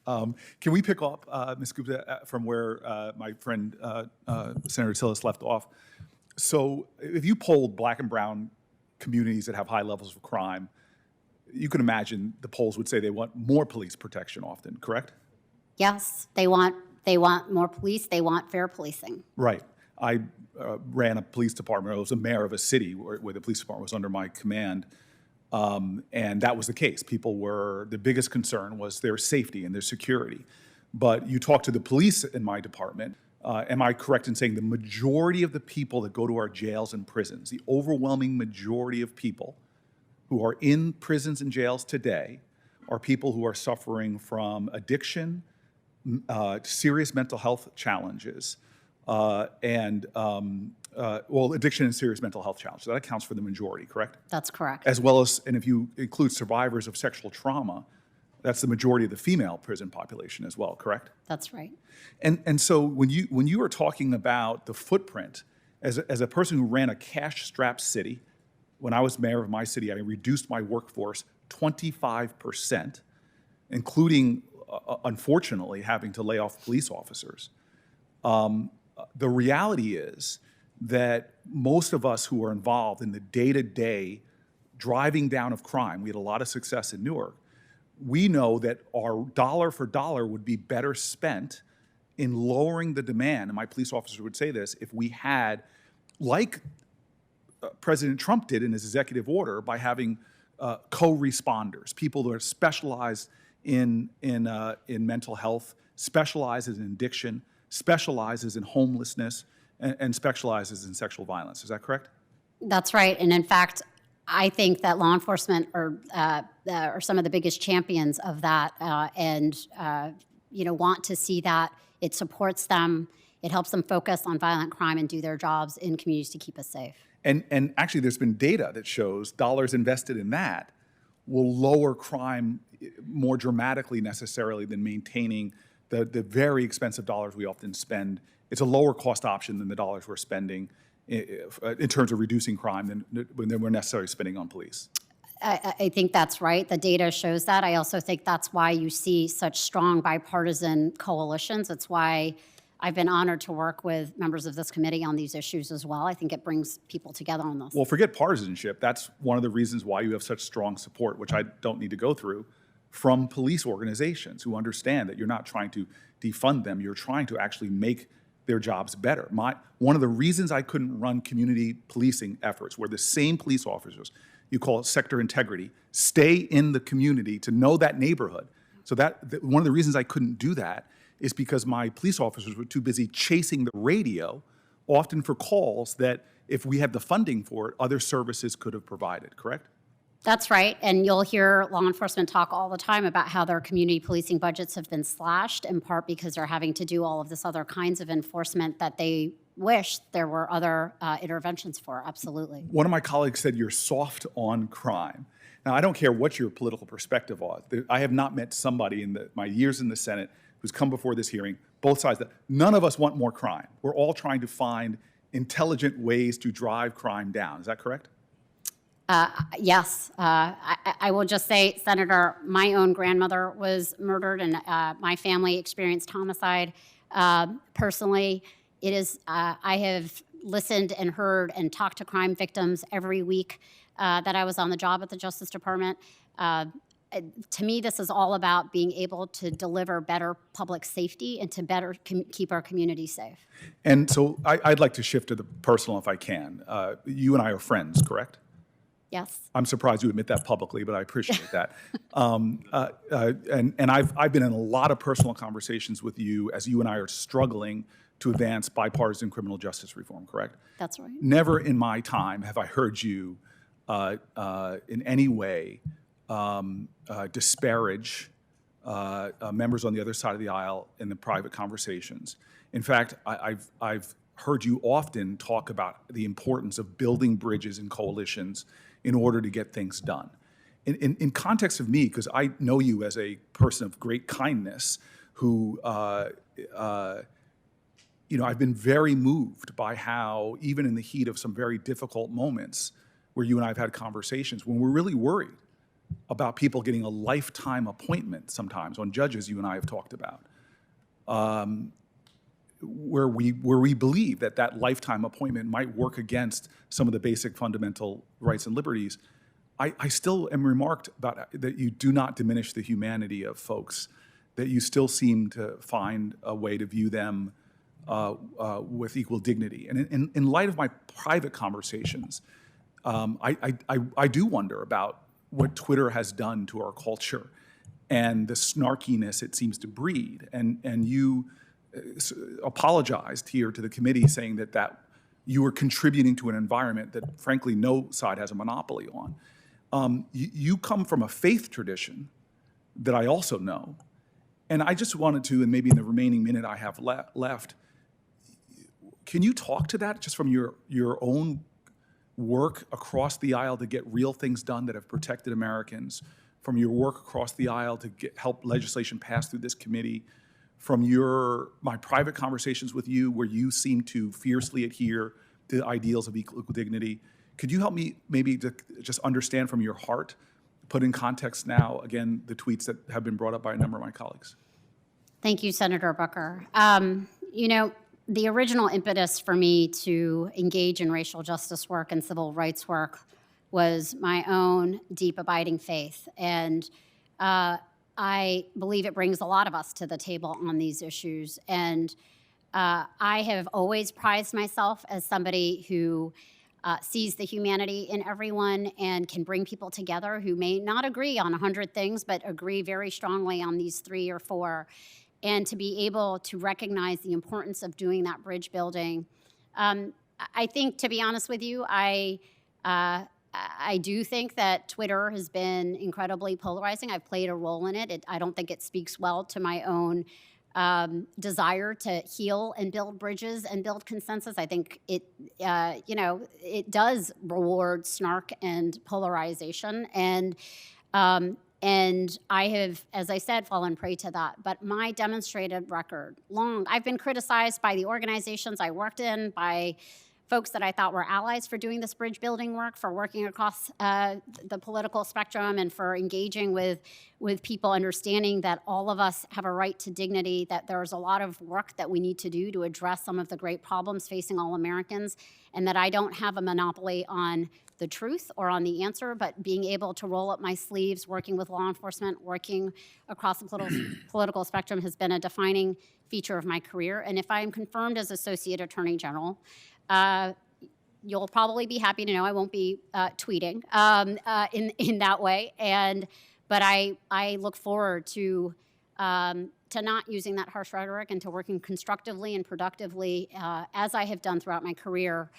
Can we pick up, Ms. Gupta, from where my friend Senator Tillis left off? So if you polled black and brown communities that have high levels of crime, you can imagine the polls would say they want more police protection often, correct? Yes, they want more police, they want fair policing. Right. I ran a police department. I was a mayor of a city where the police department was under my command. And that was the case. The biggest concern was their safety and their security. But you talk to the police in my department, am I correct in saying the majority of the people that go to our jails and prisons, the overwhelming majority of people who are in prisons and jails today are people who are suffering from addiction, serious mental health challenges, addiction and serious mental health challenges. That accounts for the majority, correct? That's correct. As well as, and if you include survivors of sexual trauma, that's the majority of the female prison population as well, correct? That's right. And so when you are talking about the footprint, as a person who ran a cash-strapped city, when I was mayor of my city, I reduced my workforce 25%, including, unfortunately, having to lay off police officers. The reality is that most of us who are involved in the day-to-day driving down of crime, we had a lot of success in Newark, we know that our dollar for dollar would be better spent in lowering the demand, and my police officer would say this, if we had, like President Trump did in his executive order, by having co-responders, people that are specialized in mental health, specializes in addiction, specializes in homelessness, and specializes in sexual violence. Is that correct? That's right. And in fact, I think that law enforcement are some of the biggest champions of that, and want to see that it supports them, it helps them focus on violent crime and do their jobs in communities to keep us safe. And actually, there's been data that shows dollars invested in that will lower crime more dramatically necessarily than maintaining the very expensive dollars we often spend. It's a lower cost option than the dollars we're spending in terms of reducing crime than we're necessarily spending on police. I think that's right. The data shows that. I also think that's why you see such strong bipartisan coalitions. It's why I've been honored to work with members of this committee on these issues as well. I think it brings people together on this. Well, forget partisanship. That's one of the reasons why you have such strong support, which I don't need to go through, from police organizations who understand that you're not trying to defund them. You're trying to actually make their jobs better. One of the reasons I couldn't run community policing efforts where the same police officers, you call it sector integrity, stay in the community to know that neighborhood. So one of the reasons I couldn't do that is because my police officers were too busy chasing the radio, often for calls that if we had the funding for it, other services could have provided, correct? That's right, and you'll hear law enforcement talk all the time about how their community policing budgets have been slashed, in part because they're having to do all of this other kinds of enforcement that they wish there were other interventions for, absolutely. One of my colleagues said you're soft on crime. Now, I don't care what your political perspective was. I have not met somebody in my years in the Senate who's come before this hearing, both sides, that none of us want more crime. We're all trying to find intelligent ways to drive crime down. Is that correct? Yes. I will just say, Senator, my own grandmother was murdered, and my family experienced homicide. Personally, I have listened and heard and talked to crime victims every week that I was on the job at the Justice Department. To me, this is all about being able to deliver better public safety and to better keep our community safe. And so I'd like to shift to the personal if I can. You and I are friends, correct? Yes. I'm surprised you admit that publicly, but I appreciate that. And I've been in a lot of personal conversations with you as you and I are struggling to advance bipartisan criminal justice reform, correct? That's right. Never in my time have I heard you in any way disparage members on the other side of the aisle in the private conversations. In fact, I've heard you often talk about the importance of building bridges and coalitions in order to get things done. In context of me, because I know you as a person of great kindness who, I've been very moved by how, even in the heat of some very difficult moments where you and I have had conversations, when we're really worried about people getting a lifetime appointment sometimes on judges you and I have talked about, where we believe that that lifetime appointment might work against some of the basic fundamental rights and liberties, I still am remarked about that you do not diminish the humanity of folks, that you still seem to find a way to view them with equal dignity. And in light of my private conversations, I do wonder about what Twitter has done to our culture and the snarkiness it seems to breed. And you apologized here to the committee saying that you were contributing to an environment that, frankly, no side has a monopoly on. You come from a faith tradition that I also know. And I just wanted to, and maybe in the remaining minute I have left, can you talk to that just from your own work across the aisle to get real things done that have protected Americans, from your work across the aisle to help legislation pass through this committee, from my private conversations with you where you seem to fiercely adhere to ideals of equal dignity? Could you help me maybe to just understand from your heart, put in context now, again, the tweets that have been brought up by a number of my colleagues? Thank you, Senator Booker. You know, the original impetus for me to engage in racial justice work and civil rights work was my own deep abiding faith. And I believe it brings a lot of us to the table on these issues. And I have always prized myself as somebody who sees the humanity in everyone and can bring people together who may not agree on 100 things, but agree very strongly on these 3 or 4. And to be able to recognize the importance of doing that bridge building. I think, to be honest with you, I do think that Twitter has been incredibly polarizing. I've played a role in it. I don't think it speaks well to my own desire to heal and build bridges and build consensus. I think it, it does reward snark and polarization. And I have, as I said, fallen prey to that. But my demonstrated record, I've been criticized by the organizations I worked in, by folks that I thought were allies for doing this bridge building work, for working across the political spectrum, and for engaging with people, understanding that all of us have a right to dignity, that there's a lot of work that we need to do to address some of the great problems facing all Americans, and that I don't have a monopoly on the truth or on the answer, but being able to roll up my sleeves, working with law enforcement, working across the political spectrum has been a defining feature of my career. And if I am confirmed as Associate Attorney General, you'll probably be happy to know I won't be tweeting in that way. But I look forward to not using that harsh rhetoric and to working constructively and productively, as I have done throughout my career,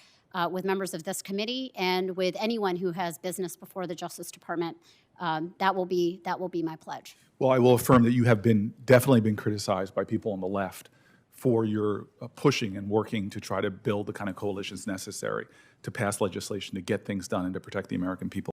with members of this committee and with anyone who has business before the Justice Department. That will be my pledge. Well, I will affirm that you have definitely been criticized by people on the left for your pushing and working to try to build the kind of coalitions necessary to pass legislation to get things done and to protect the American people.